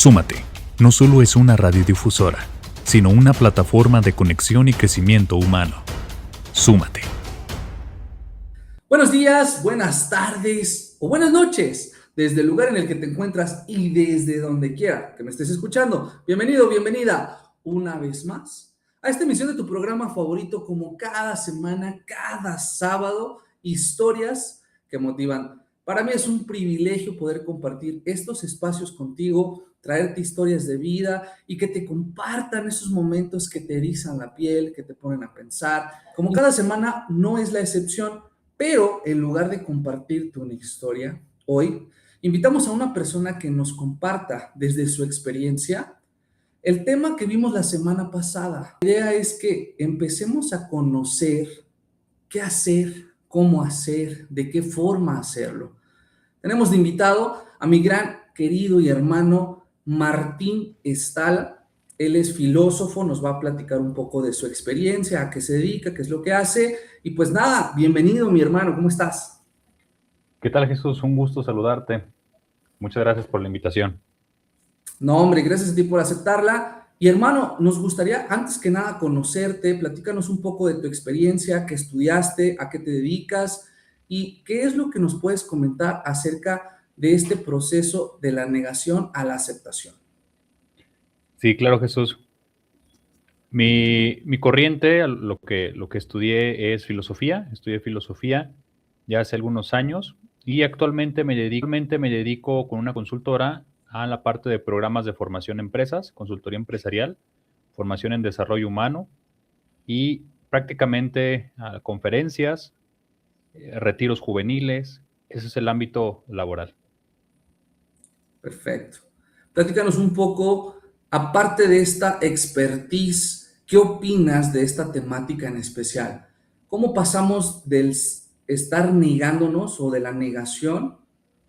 Súmate no solo es una radiodifusora, sino una plataforma de conexión y crecimiento humano. Súmate. Buenos días, buenas tardes o buenas noches, desde el lugar en el que te encuentras y desde donde quiera que me estés escuchando. Bienvenido, bienvenida una vez más a esta emisión de tu programa favorito, como cada semana, cada sábado, historias que motivan. Para mí es un privilegio poder compartir estos espacios contigo, traerte historias de vida y que te compartan esos momentos que te erizan la piel, que te ponen a pensar. Como cada semana no es la excepción, pero en lugar de compartirte una historia, hoy invitamos a una persona que nos comparta desde su experiencia el tema que vimos la semana pasada. La idea es que empecemos a conocer qué hacer, cómo hacer, de qué forma hacerlo. Tenemos de invitado a mi gran querido y hermano Martín Estala. Él es filósofo, nos va a platicar un poco de su experiencia, a qué se dedica, qué es lo que hace. Y pues nada, bienvenido mi hermano, ¿cómo estás? ¿Qué tal, Jesús? Un gusto saludarte. Muchas gracias por la invitación. No, hombre, gracias a ti por aceptarla. Y hermano, nos gustaría antes que nada conocerte, platícanos un poco de tu experiencia, qué estudiaste, a qué te dedicas y qué es lo que nos puedes comentar acerca de este proceso de la negación a la aceptación. Sí, claro, Jesús. Mi corriente, lo que estudié es filosofía. Estudié filosofía ya hace algunos años y actualmente me dedico con una consultora a la parte de programas de formación en empresas, consultoría empresarial, formación en desarrollo humano y prácticamente a conferencias, retiros juveniles. Ese es el ámbito laboral. Perfecto. Platícanos un poco, aparte de esta expertise, ¿qué opinas de esta temática en especial? ¿Cómo pasamos del estar negándonos o de la negación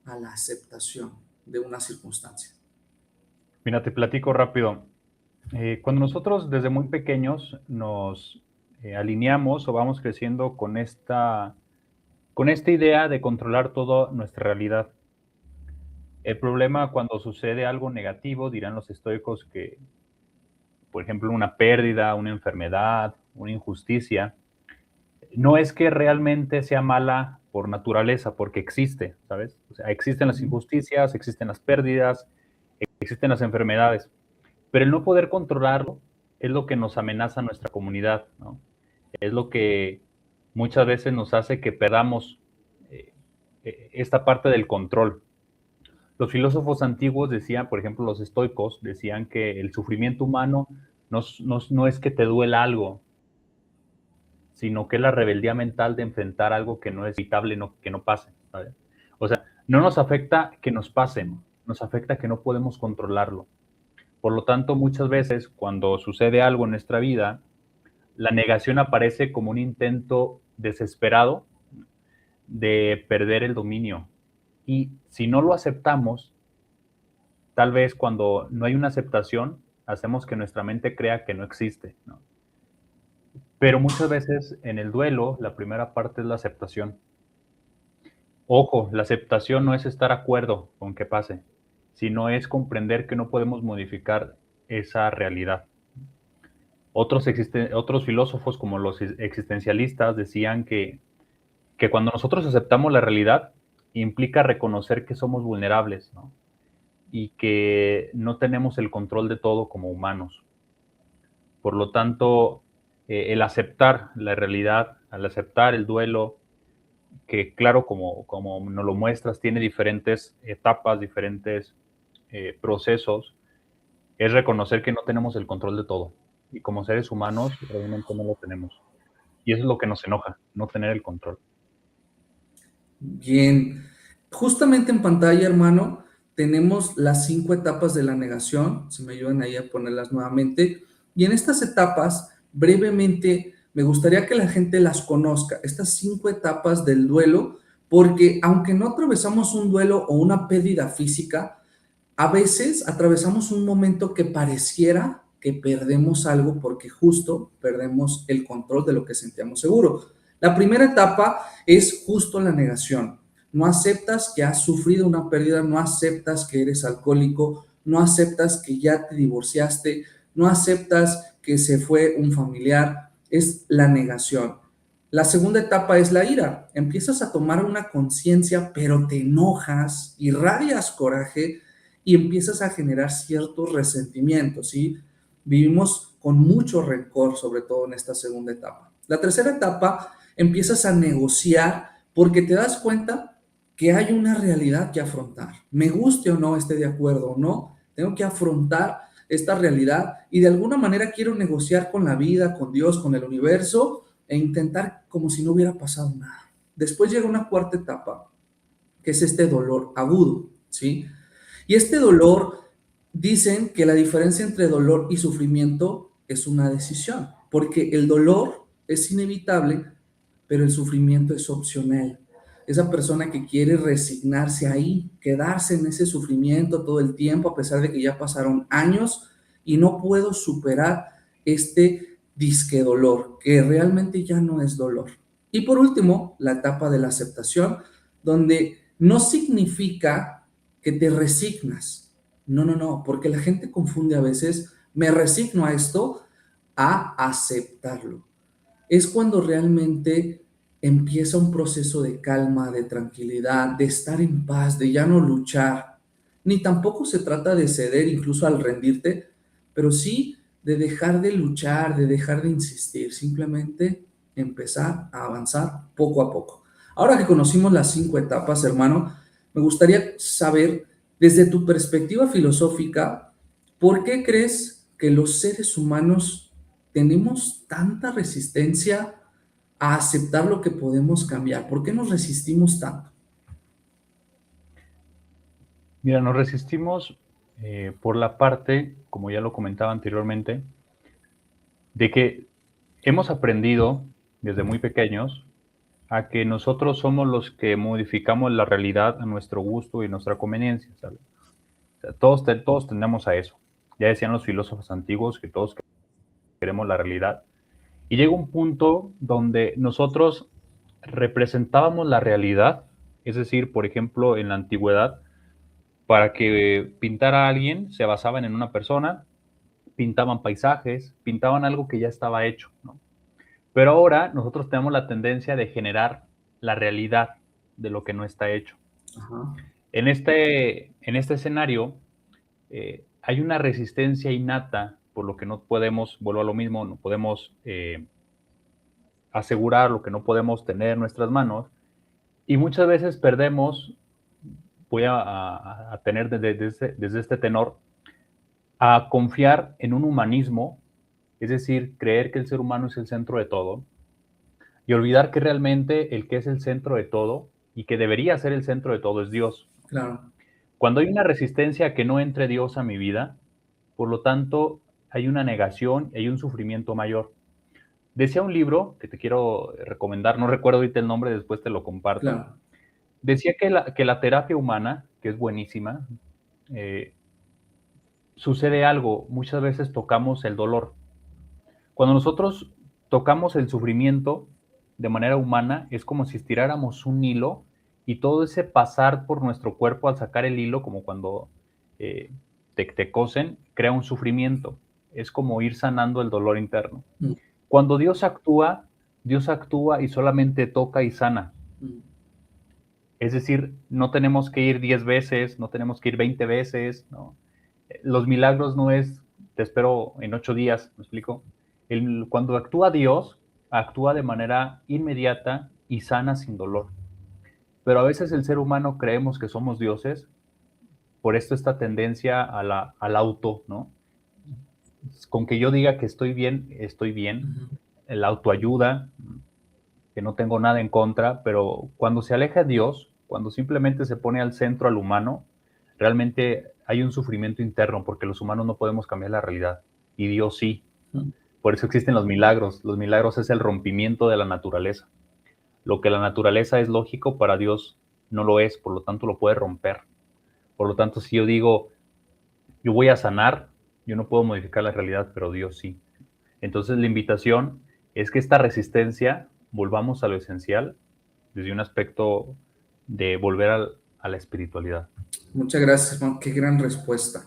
a la aceptación de una circunstancia? Mira, te platico rápido. Cuando nosotros desde muy pequeños nos alineamos o vamos creciendo con esta idea de controlar toda nuestra realidad. El problema cuando sucede algo negativo, dirán los estoicos que, por ejemplo, una pérdida, una enfermedad, una injusticia, no es que realmente sea mala por naturaleza, porque existe, ¿sabes? O sea, existen las injusticias, existen las pérdidas, existen las enfermedades, pero el no poder controlarlo es lo que nos amenaza a nuestra comunidad, ¿no? Es lo que muchas veces nos hace que perdamos esta parte del control. Los filósofos antiguos decían, por ejemplo, los estoicos, decían que el sufrimiento humano no es que te duela algo, sino que es la rebeldía mental de enfrentar algo que no es evitable, que no pase, ¿sabes? O sea, no nos afecta que nos pasen, nos afecta que no podemos controlarlo. Por lo tanto, muchas veces cuando sucede algo en nuestra vida, la negación aparece como un intento desesperado de perder el dominio. Y si no lo aceptamos, tal vez cuando no hay una aceptación, hacemos que nuestra mente crea que no existe, ¿no? Pero muchas veces en el duelo, la primera parte es la aceptación. Ojo, la aceptación no es estar de acuerdo con que pase, sino es comprender que no podemos modificar esa realidad. Otros filósofos, como los existencialistas, decían que cuando nosotros aceptamos la realidad, implica reconocer que somos vulnerables, ¿no? Y que no tenemos el control de todo como humanos. Por lo tanto, el aceptar la realidad, al aceptar el duelo, que claro, como nos lo muestras, tiene diferentes etapas, diferentes procesos, es reconocer que no tenemos el control de todo. Y como seres humanos, realmente no lo tenemos. Y eso es lo que nos enoja, no tener el control. Bien, justamente en pantalla, hermano, tenemos las 5 etapas de la negación, si me ayudan ahí a ponerlas nuevamente, y en estas etapas, brevemente, me gustaría que la gente las conozca, estas 5 etapas del duelo, porque aunque no atravesamos un duelo o una pérdida física, a veces atravesamos un momento que pareciera que perdemos algo porque justo perdemos el control de lo que sentíamos seguro. La primera etapa es justo la negación. No aceptas que has sufrido una pérdida, no aceptas que eres alcohólico, no aceptas que ya te divorciaste, no aceptas que se fue un familiar, es la negación. La segunda etapa es la ira. Empiezas a tomar una conciencia, pero te enojas, irradias coraje y empiezas a generar ciertos resentimientos, ¿sí? Vivimos con mucho rencor, sobre todo en esta segunda etapa. La tercera etapa, empiezas a negociar porque te das cuenta que hay una realidad que afrontar. Me guste o no, esté de acuerdo o no, tengo que afrontar esta realidad y de alguna manera quiero negociar con la vida, con Dios, con el universo e intentar como si no hubiera pasado nada. Después llega una cuarta etapa, que es este dolor agudo, ¿sí? Y este dolor, dicen que la diferencia entre dolor y sufrimiento es una decisión, porque el dolor es inevitable, pero el sufrimiento es opcional. Esa persona que quiere resignarse ahí, quedarse en ese sufrimiento todo el tiempo, a pesar de que ya pasaron años y no puedo superar este disque dolor, que realmente ya no es dolor. Y por último, la etapa de la aceptación, donde no significa que te resignas. No, no, no, porque la gente confunde a veces, me resigno a esto, a aceptarlo. Es cuando realmente empieza un proceso de calma, de tranquilidad, de estar en paz, de ya no luchar. Ni tampoco se trata de ceder incluso al rendirte, pero sí de dejar de luchar, de dejar de insistir, simplemente empezar a avanzar poco a poco. Ahora que conocimos las 5 etapas, hermano, me gustaría saber, desde tu perspectiva filosófica, ¿por qué crees que los seres humanos tenemos tanta resistencia a aceptar lo que podemos cambiar? ¿Por qué nos resistimos tanto? Mira, nos resistimos por la parte, como ya lo comentaba anteriormente, de que hemos aprendido desde muy pequeños a que nosotros somos los que modificamos la realidad a nuestro gusto y nuestra conveniencia, ¿sabes? O sea, todos tendemos a eso. Ya decían los filósofos antiguos que todos queremos la realidad. Y llega un punto donde nosotros representábamos la realidad, es decir, por ejemplo, en la antigüedad, para que pintara a alguien, se basaban en una persona, pintaban paisajes, pintaban algo que ya estaba hecho, ¿no? Pero ahora nosotros tenemos la tendencia de generar la realidad de lo que no está hecho. Ajá. En este escenario hay una resistencia innata, por lo que no podemos, vuelvo a lo mismo, no podemos asegurar lo que no podemos tener en nuestras manos, y muchas veces perdemos, voy a tener desde este tenor, a confiar en un humanismo, es decir, creer que el ser humano es el centro de todo, y olvidar que realmente el que es el centro de todo y que debería ser el centro de todo es Dios. Claro. Cuando hay una resistencia a que no entre Dios a mi vida, por lo tanto, hay una negación y hay un sufrimiento mayor. Decía un libro que te quiero recomendar, no recuerdo ahorita el nombre, después te lo comparto. Claro. Decía que la terapia humana, que es buenísima, sucede algo, muchas veces tocamos el dolor. Cuando nosotros tocamos el sufrimiento de manera humana, es como si estiráramos un hilo y todo ese pasar por nuestro cuerpo al sacar el hilo, como cuando te cosen, crea un sufrimiento. Es como ir sanando el dolor interno. Mm. Cuando Dios actúa y solamente toca y sana. Mm. Es decir, no tenemos que ir 10 veces, no tenemos que ir 20 veces, ¿no? Los milagros no es, te espero en 8 días, ¿me explico? Cuando actúa Dios, actúa de manera inmediata y sana sin dolor. Pero a veces el ser humano creemos que somos dioses, por esto esta tendencia al auto, ¿no? Con que yo diga que estoy bien, estoy bien. La autoayuda, que no tengo nada en contra, pero cuando se aleja de Dios, cuando simplemente se pone al centro al humano, realmente hay un sufrimiento interno, porque los humanos no podemos cambiar la realidad, y Dios sí. Por eso existen los milagros. Los milagros es el rompimiento de la naturaleza. Lo que la naturaleza es lógico, para Dios no lo es, por lo tanto lo puede romper. Por lo tanto, si yo digo, yo voy a sanar, yo no puedo modificar la realidad, pero Dios sí. Entonces la invitación es que esta resistencia volvamos a lo esencial desde un aspecto de volver a la espiritualidad. Muchas gracias, hermano. Qué gran respuesta.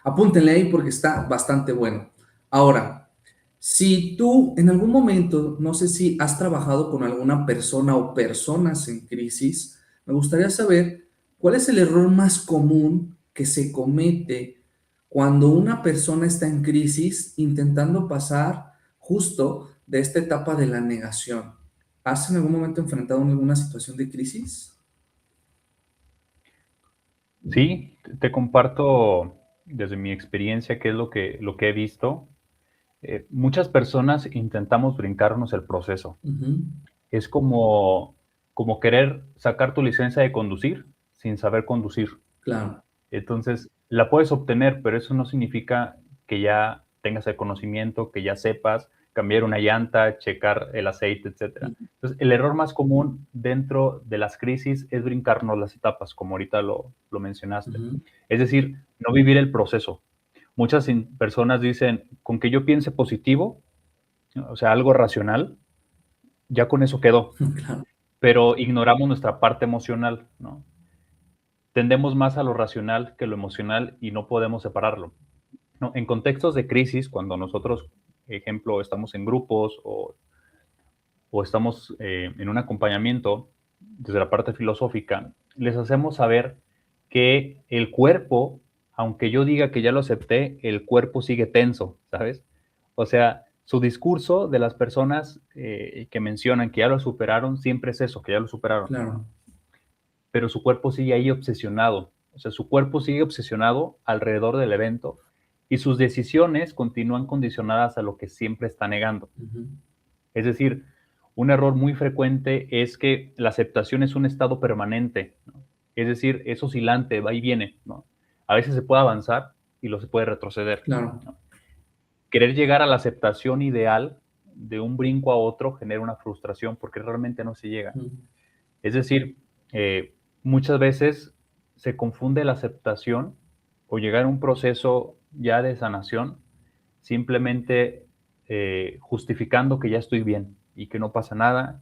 Apúntenle ahí porque está bastante bueno. Ahora, si tú en algún momento, no sé si has trabajado con alguna persona o personas en crisis, me gustaría saber cuál es el error más común que se comete cuando una persona está en crisis intentando pasar justo de esta etapa de la negación. ¿Has en algún momento enfrentado alguna situación de crisis? Sí, te comparto desde mi experiencia qué es lo que he visto. Muchas personas intentamos brincarnos el proceso. Ujú, Es como querer sacar tu licencia de conducir sin saber conducir. claro. Entonces, la puedes obtener, pero eso no significa que ya tengas el conocimiento, que ya sepas cambiar una llanta, checar el aceite, etcétera. Entonces, el error más común dentro de las crisis es brincarnos las etapas, como ahorita lo mencionaste. Ujú, Es decir, no vivir el proceso. Muchas personas dicen, con que yo piense positivo, ¿no? O sea, algo racional, ya con eso quedó, claro. pero ignoramos nuestra parte emocional, ¿no? Tendemos más a lo racional que lo emocional y no podemos separarlo, ¿no? En contextos de crisis, cuando nosotros, ejemplo, estamos en grupos o estamos en un acompañamiento desde la parte filosófica, les hacemos saber que el cuerpo, aunque yo diga que ya lo acepté, el cuerpo sigue tenso, ¿sabes? O sea, su discurso de las personas que mencionan que ya lo superaron, siempre es eso, que ya lo superaron, Claro. pero su cuerpo sigue ahí obsesionado. O sea, su cuerpo sigue obsesionado alrededor del evento y sus decisiones continúan condicionadas a lo que siempre está negando. Ujú, Es decir, un error muy frecuente es que la aceptación es un estado permanente, ¿no? Es decir, es oscilante, va y viene, ¿no? A veces se puede avanzar y lo se puede retroceder, claro. ¿no? Querer llegar a la aceptación ideal de un brinco a otro genera una frustración porque realmente no se llega. Ujú, Es decir, muchas veces se confunde la aceptación o llegar a un proceso ya de sanación simplemente justificando que ya estoy bien y que no pasa nada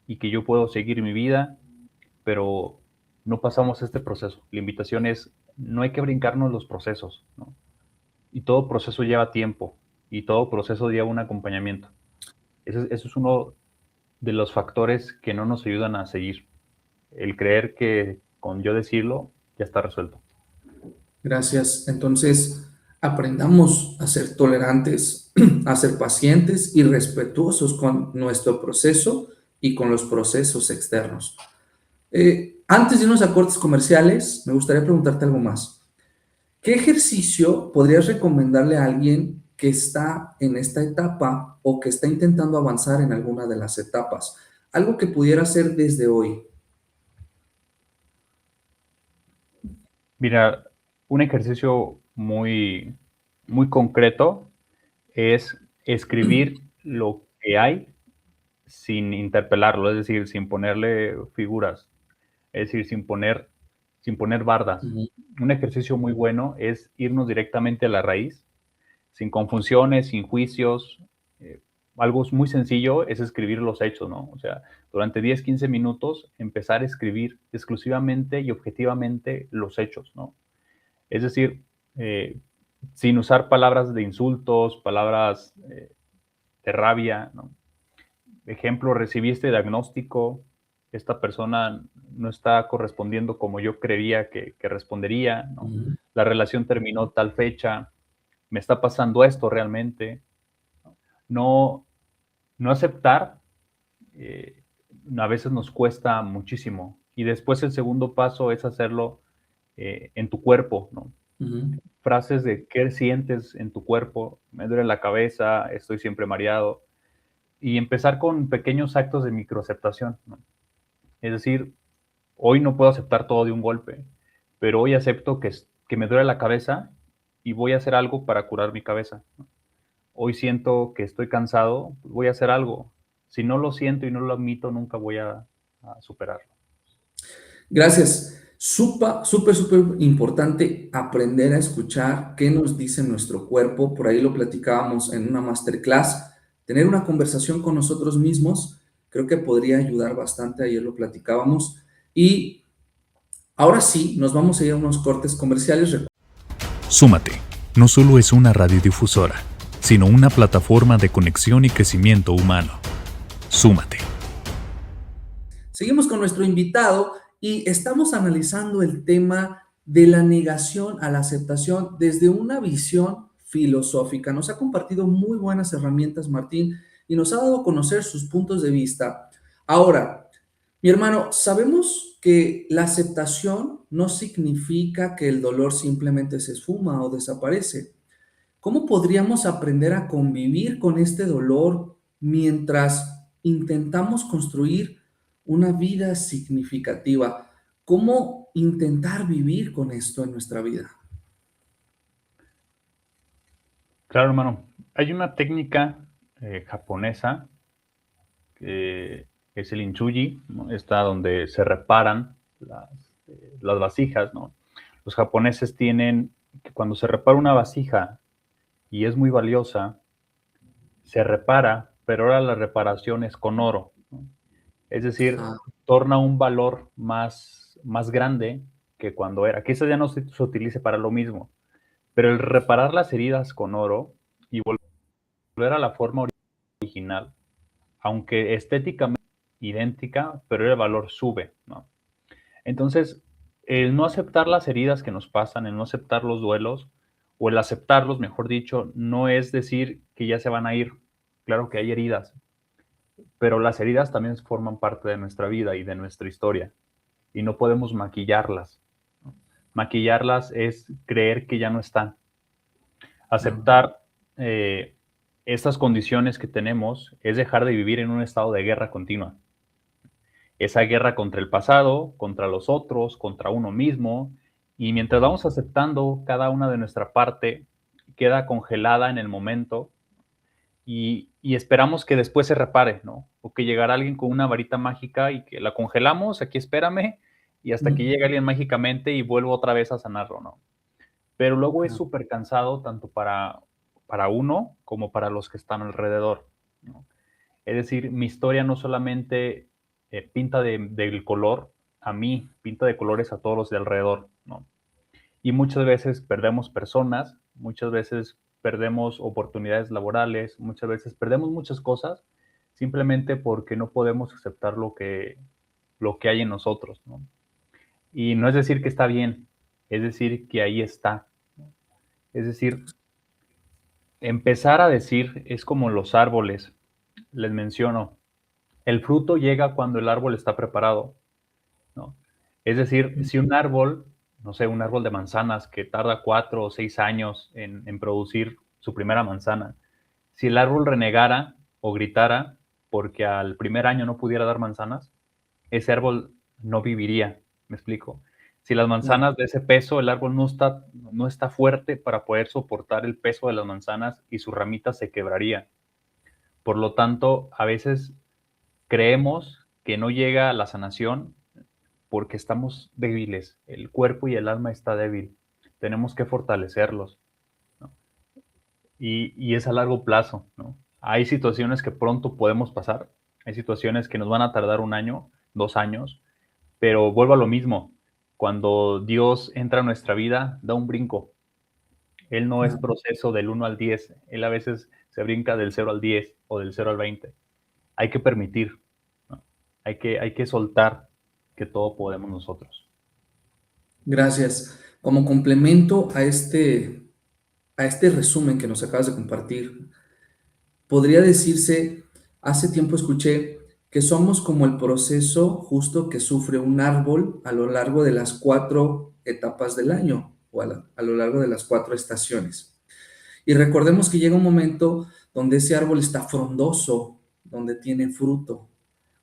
y que yo puedo seguir mi vida, pero no pasamos este proceso. La invitación es, no hay que brincarnos los procesos, ¿no? Y todo proceso lleva tiempo y todo proceso lleva un acompañamiento. Eso es uno de los factores que no nos ayudan a seguir. El creer que con yo decirlo ya está resuelto. gracias. Entonces, aprendamos a ser tolerantes, a ser pacientes y respetuosos con nuestro proceso y con los procesos externos. Antes de irnos a cortes comerciales, me gustaría preguntarte algo más. ¿Qué ejercicio podrías recomendarle a alguien que está en esta etapa o que está intentando avanzar en alguna de las etapas? Algo que pudiera hacer desde hoy. Mira, un ejercicio muy concreto es escribir lo que hay sin interpelarlo, es decir, sin ponerle figuras, es decir, sin poner bardas. Ujú, Un ejercicio muy bueno es irnos directamente a la raíz, sin confusiones, sin juicios. eh, Algo muy sencillo es escribir los hechos, ¿no? O sea, durante 10, 15 minutos empezar a escribir exclusivamente y objetivamente los hechos, ¿no? Es decir, eh, sin usar palabras de insultos, palabras de rabia, ¿no? Ejemplo, recibí este diagnóstico, esta persona no está correspondiendo como yo creía que respondería, ¿no? ujú. La relación terminó tal fecha, me está pasando esto realmente. No, no aceptar eh, a veces nos cuesta muchísimo. Y después el segundo paso es hacerlo en tu cuerpo, ¿no? Ujú. Frases de qué sientes en tu cuerpo, me duele la cabeza, estoy siempre mareado, y empezar con pequeños actos de microaceptación, ¿no? Es decir, hoy no puedo aceptar todo de un golpe, pero hoy acepto que me duele la cabeza y voy a hacer algo para curar mi cabeza, ¿no? Hoy siento que estoy cansado, voy a hacer algo. Si no lo siento y no lo admito, nunca voy a superarlo. Gracias. Súper importante aprender a escuchar qué nos dice nuestro cuerpo. Por ahí lo platicábamos en una masterclass. Tener una conversación con nosotros mismos creo que podría ayudar bastante. Ayer lo platicábamos. Y ahora sí, nos vamos a ir a unos cortes comerciales. Súmate. no solo es una radiodifusora, sino una plataforma de conexión y crecimiento humano. Súmate. Seguimos con nuestro invitado y estamos analizando el tema de la negación a la aceptación desde una visión filosófica. Nos ha compartido muy buenas herramientas, Martín, y nos ha dado a conocer sus puntos de vista. Ahora, mi hermano, sabemos que la aceptación no significa que el dolor simplemente se esfuma o desaparece. ¿Cómo podríamos aprender a convivir con este dolor mientras intentamos construir una vida significativa? ¿Cómo intentar vivir con esto en nuestra vida? Claro, hermano. Hay una técnica japonesa que es el inchuji, ¿no? Esta donde se reparan las vasijas, ¿no? Los japoneses tienen que cuando se repara una vasija y es muy valiosa, se repara, pero ahora la reparación es con oro, ¿no? Es decir, Ah, torna un valor más grande que cuando era. Quizás ya no se utilice para lo mismo, pero el reparar las heridas con oro y volver a la forma original, aunque estéticamente idéntica, pero el valor sube, ¿no? Entonces, el no aceptar las heridas que nos pasan, el no aceptar los duelos, o el aceptarlos, mejor dicho, no es decir que ya se van a ir. Claro que hay heridas, pero las heridas también forman parte de nuestra vida y de nuestra historia, y no podemos maquillarlas, ¿no? Maquillarlas es creer que ya no están. Aceptar estas condiciones que tenemos es dejar de vivir en un estado de guerra continua. Esa guerra contra el pasado, contra los otros, contra uno mismo, y mientras vamos aceptando cada una de nuestra parte, queda congelada en el momento y esperamos que después se repare, ¿no? O que llegara alguien con una varita mágica y que la congelamos, aquí espérame, y hasta que llegue alguien mágicamente y vuelvo otra vez a sanarlo, ¿no? Pero luego es súper cansado tanto para uno como para los que están alrededor, ¿no? Es decir, mi historia no solamente pinta del color a mí, pinta de colores a todos los de alrededor, ¿no? Y muchas veces perdemos personas, muchas veces perdemos oportunidades laborales, muchas veces perdemos muchas cosas simplemente porque no podemos aceptar lo que hay en nosotros, ¿no? Y no es decir que está bien, es decir que ahí está, ¿no? Es decir, empezar a decir es como los árboles, les menciono, el fruto llega cuando el árbol está preparado, ¿no? Es decir, si un árbol, no sé, un árbol de manzanas que tarda 4 o 6 años en producir su primera manzana, si el árbol renegara o gritara porque al primer año no pudiera dar manzanas, ese árbol no viviría, ¿me explico? Si las manzanas de ese peso, el árbol no está fuerte para poder soportar el peso de las manzanas y su ramita se quebraría. Por lo tanto, a veces creemos que no llega a la sanación porque estamos débiles, el cuerpo y el alma está débil, tenemos que fortalecerlos, ¿no? Y es a largo plazo, ¿no? Hay situaciones que pronto podemos pasar, hay situaciones que nos van a tardar 1 año, 2 años, pero vuelvo a lo mismo, cuando Dios entra a nuestra vida, da un brinco. Él no es proceso del 1 al 10, Él a veces se brinca del 0 al 10 o del 0 al 20. Hay que permitir, ¿no? Hay que soltar que todo podemos nosotros. Gracias. Como complemento a este resumen que nos acabas de compartir, podría decirse, hace tiempo escuché que somos como el proceso justo que sufre un árbol a lo largo de las 4 etapas del año o a lo largo de las 4 estaciones. Y recordemos que llega un momento donde ese árbol está frondoso, donde tiene fruto,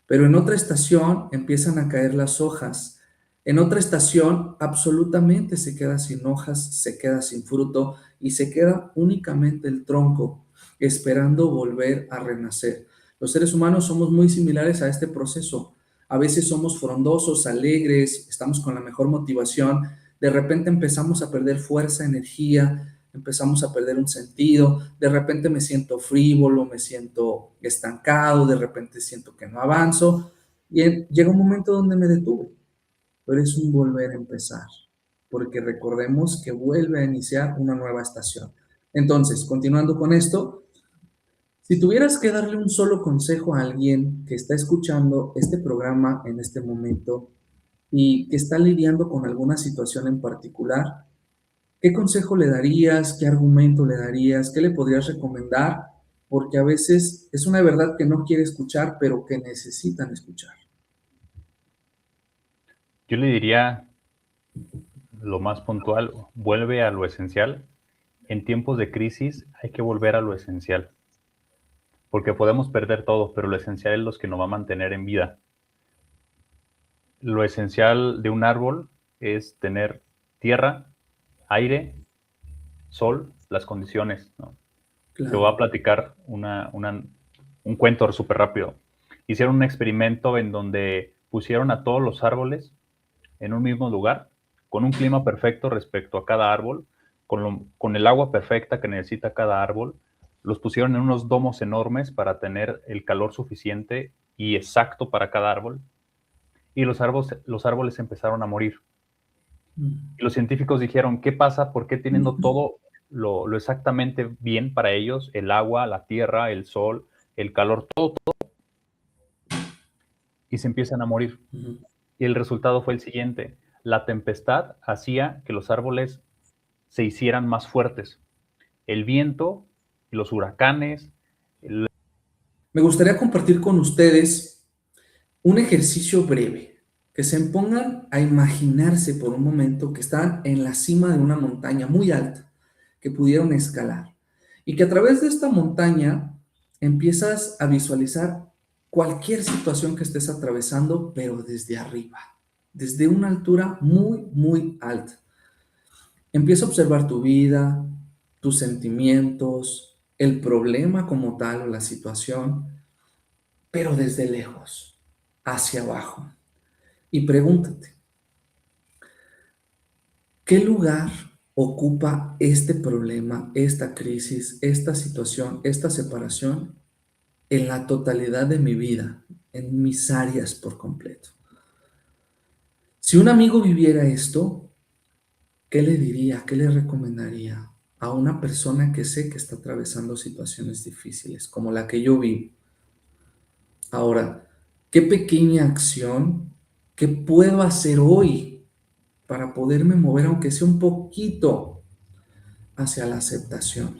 pero en otra estación empiezan a caer las hojas. En otra estación absolutamente se queda sin hojas, se queda sin fruto y se queda únicamente el tronco, esperando volver a renacer. Los seres humanos somos muy similares a este proceso. A veces somos frondosos, alegres, estamos con la mejor motivación. De repente empezamos a perder fuerza, energía, empezamos a perder un sentido, de repente me siento frívolo, me siento estancado, de repente siento que no avanzo y llega un momento donde me detuve, pero es un volver a empezar. porque recordemos que vuelve a iniciar una nueva estación. Entonces, continuando con esto, si tuvieras que darle un solo consejo a alguien que está escuchando este programa en este momento y que está lidiando con alguna situación en particular, ¿qué consejo le darías? ¿Qué argumento le darías? ¿Qué le podrías recomendar? Porque a veces es una verdad que no quiere escuchar, pero que necesitan escuchar. Yo le diría lo más puntual, vuelve a lo esencial. En tiempos de crisis hay que volver a lo esencial, porque podemos perder todo, pero lo esencial es lo que nos va a mantener en vida. Lo esencial de un árbol es tener tierra, aire, sol, las condiciones, ¿no? Te voy a Claro. platicar un cuento súper rápido. Hicieron un experimento en donde pusieron a todos los árboles en un mismo lugar, con un clima perfecto respecto a cada árbol, con el agua perfecta que necesita cada árbol. Los pusieron en unos domos enormes para tener el calor suficiente y exacto para cada árbol. Y los árboles empezaron a morir. Y los científicos dijeron, ¿qué pasa? ¿Por qué teniendo todo lo exactamente bien para ellos, el agua, la tierra, el sol, el calor, todo, y se empiezan a morir? Y el resultado fue el siguiente. La tempestad hacía que los árboles se hicieran más fuertes. El viento, los huracanes. Me gustaría compartir con ustedes un ejercicio breve, que se pongan a imaginarse por un momento que están en la cima de una montaña muy alta, que pudieron escalar, y que a través de esta montaña empiezas a visualizar cualquier situación que estés atravesando, pero desde arriba, desde una altura muy, muy alta. Empieza a observar tu vida, tus sentimientos, el problema como tal o la situación, pero desde lejos, hacia abajo. Y pregúntate, ¿qué lugar ocupa este problema, esta crisis, esta situación, esta separación en la totalidad de mi vida, en mis áreas por completo? Si un amigo viviera esto, ¿qué le diría? ¿Qué le recomendaría a una persona que sé que está atravesando situaciones difíciles, como la que yo vivo? Ahora, ¿qué pequeña acción, qué puedo hacer hoy para poderme mover, aunque sea un poquito, hacia la aceptación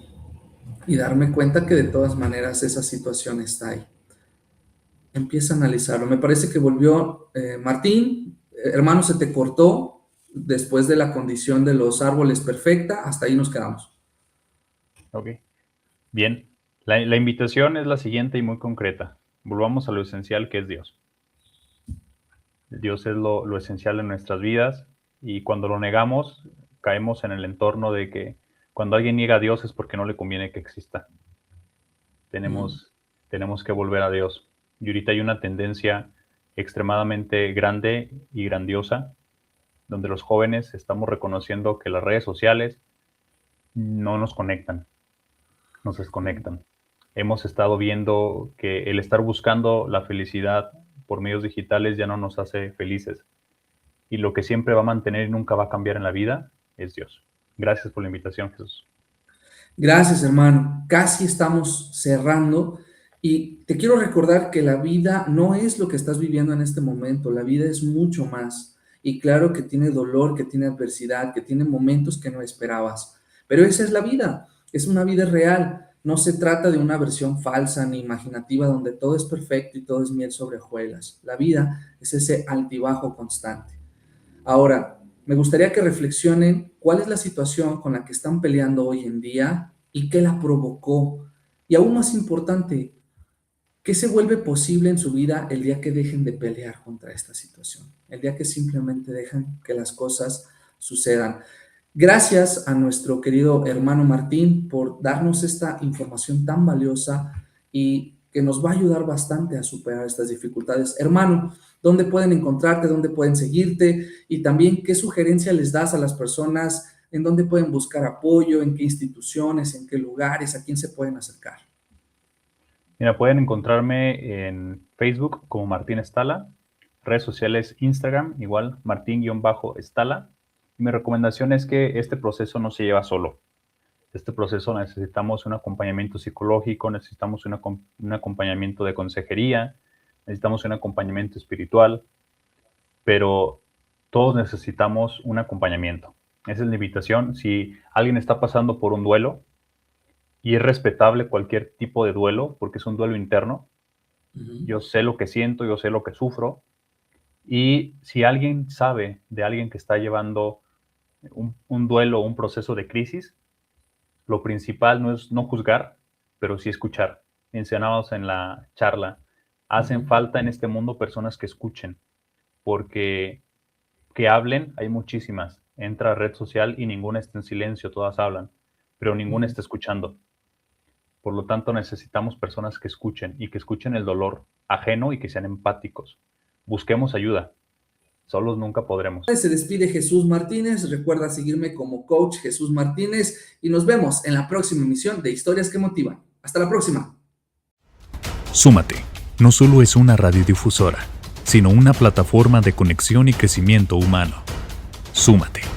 y darme cuenta que de todas maneras esa situación está ahí? Empieza a analizarlo. Me parece que volvió Martín. Hermano, se te cortó después de la condición de los árboles perfecta. Hasta ahí nos quedamos. Ok, bien. La invitación es la siguiente y muy concreta. Volvamos a lo esencial que es Dios. Dios es lo esencial en nuestras vidas y cuando lo negamos caemos en el entorno de que cuando alguien niega a Dios es porque no le conviene que exista. Tenemos que volver a Dios. Y ahorita hay una tendencia extremadamente grande y grandiosa donde los jóvenes estamos reconociendo que las redes sociales no nos conectan, nos desconectan. Hemos estado viendo que el estar buscando la felicidad por medios digitales ya no nos hace felices. Y lo que siempre va a mantener y nunca va a cambiar en la vida es Dios. Gracias por la invitación, Jesús. Gracias, hermano. Casi estamos cerrando y te quiero recordar que la vida no es lo que estás viviendo en este momento, la vida es mucho más. Y claro que tiene dolor, que tiene adversidad, que tiene momentos que no esperabas, pero esa es la vida, es una vida real. No se trata de una versión falsa ni imaginativa donde todo es perfecto y todo es miel sobre hojuelas. La vida es ese altibajo constante. Ahora, me gustaría que reflexionen cuál es la situación con la que están peleando hoy en día y qué la provocó. Y aún más importante, ¿qué se vuelve posible en su vida el día que dejen de pelear contra esta situación? El día que simplemente dejan que las cosas sucedan. Gracias a nuestro querido hermano Martín por darnos esta información tan valiosa y que nos va a ayudar bastante a superar estas dificultades. Hermano, ¿dónde pueden encontrarte? ¿Dónde pueden seguirte? Y también, ¿qué sugerencia les das a las personas? ¿En dónde pueden buscar apoyo? ¿En qué instituciones? ¿En qué lugares? ¿A quién se pueden acercar? Mira, pueden encontrarme en Facebook como Martín Estala, redes sociales Instagram, igual Martín-Estala, Mi recomendación es que este proceso no se lleva solo. Este proceso necesitamos un acompañamiento psicológico, necesitamos un acompañamiento de consejería, necesitamos un acompañamiento espiritual, pero todos necesitamos un acompañamiento. Esa es la invitación. Si alguien está pasando por un duelo, y es respetable cualquier tipo de duelo, porque es un duelo interno, yo sé lo que siento, yo sé lo que sufro, y si alguien sabe de alguien que está llevando un duelo o un proceso de crisis, lo principal no es no juzgar, pero sí escuchar. Mencionábamos en la charla, hacen falta en este mundo personas que escuchen, porque que hablen hay muchísimas. Entra a red social y ninguna está en silencio, todas hablan, pero ninguna está escuchando. Por lo tanto, necesitamos personas que escuchen y que escuchen el dolor ajeno y que sean empáticos. Busquemos ayuda. Solos nunca podremos. Se despide Jesús Martínez. Recuerda seguirme como Coach Jesús Martínez y nos vemos en la próxima emisión de Historias que Motivan. Hasta la próxima. Súmate no solo es una radiodifusora, sino una plataforma de conexión y crecimiento humano. Súmate.